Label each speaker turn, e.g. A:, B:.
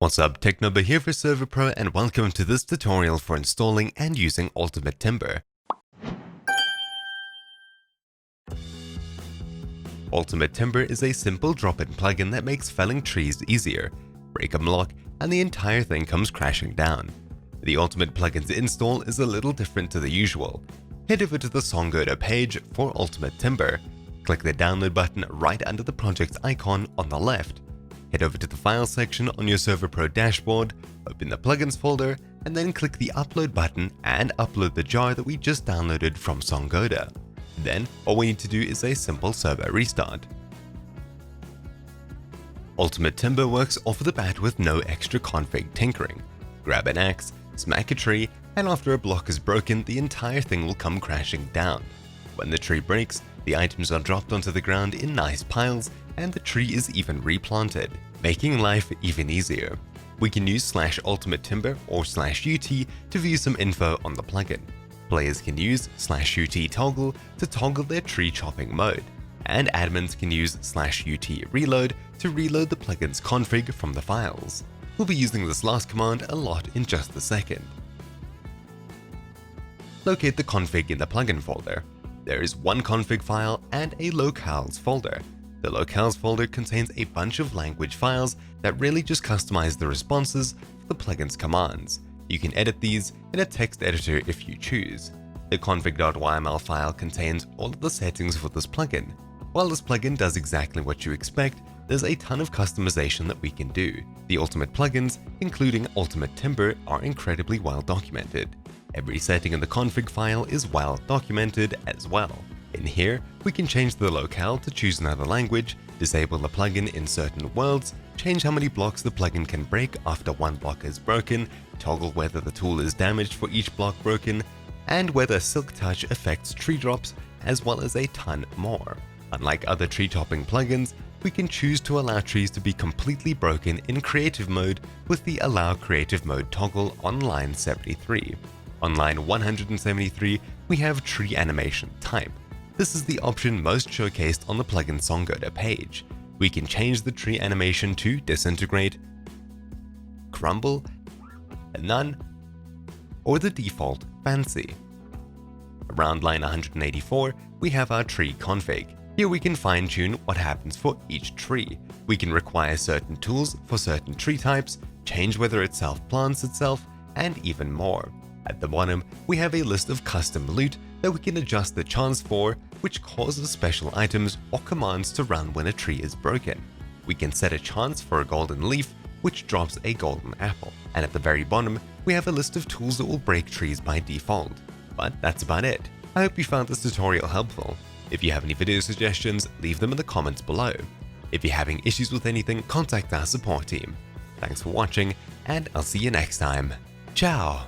A: What's up, Technubber here for Server.pro, and welcome to this tutorial for installing and using Ultimate Timber. Ultimate Timber is a simple drop-in plugin that makes felling trees easier. Break a block and the entire thing comes crashing down. The Ultimate plugin to install is a little different to the usual. Head over to the Server.pro page for Ultimate Timber. Click the download button right under the project icon on the left. Head over to the Files section on your Server.pro dashboard, open the Plugins folder, and then click the Upload button and upload the jar that we just downloaded from Server.pro. Then, all we need to do is a simple server restart. Ultimate Timber works off the bat with no extra config tinkering. Grab an axe, smack a tree, and after a block is broken, the entire thing will come crashing down. When the tree breaks, the items are dropped onto the ground in nice piles, and the tree is even replanted, making life even easier. We can use /Ultimate Timber or /UT to view some info on the plugin. Players can use /UT toggle to toggle their tree chopping mode, and admins can use /UT reload to reload the plugin's config from the files. We'll be using this last command a lot in just a second. Locate the config in the plugin folder. There is one config file and a locales folder. The locales folder contains a bunch of language files that really just customize the responses for the plugin's commands. You can edit these in a text editor if you choose. The config.yml file contains all of the settings for this plugin. While this plugin does exactly what you expect, there's a ton of customization that we can do. The Ultimate plugins, including Ultimate Timber, are incredibly well documented. Every setting in the config file is well documented as well. In here, we can change the locale to choose another language, disable the plugin in certain worlds, change how many blocks the plugin can break after one block is broken, toggle whether the tool is damaged for each block broken, and whether Silk Touch affects tree drops, as well as a ton more. Unlike other tree topping plugins, we can choose to allow trees to be completely broken in creative mode with the Allow Creative Mode toggle on line 73. On line 173, we have Tree Animation Type. This is the option most showcased on the plugin Server.pro page. We can change the tree animation to Disintegrate, Crumble, None, or the default Fancy. Around line 184, we have our tree config. Here we can fine-tune what happens for each tree. We can require certain tools for certain tree types, change whether it self-plants itself, and even more. At the bottom, we have a list of custom loot that we can adjust the chance for, which causes special items or commands to run when a tree is broken. We can set a chance for a golden leaf, which drops a golden apple. And at the very bottom, we have a list of tools that will break trees by default. But that's about it. I hope you found this tutorial helpful. If you have any video suggestions, leave them in the comments below. If you're having issues with anything, contact our support team. Thanks for watching, and I'll see you next time. Ciao!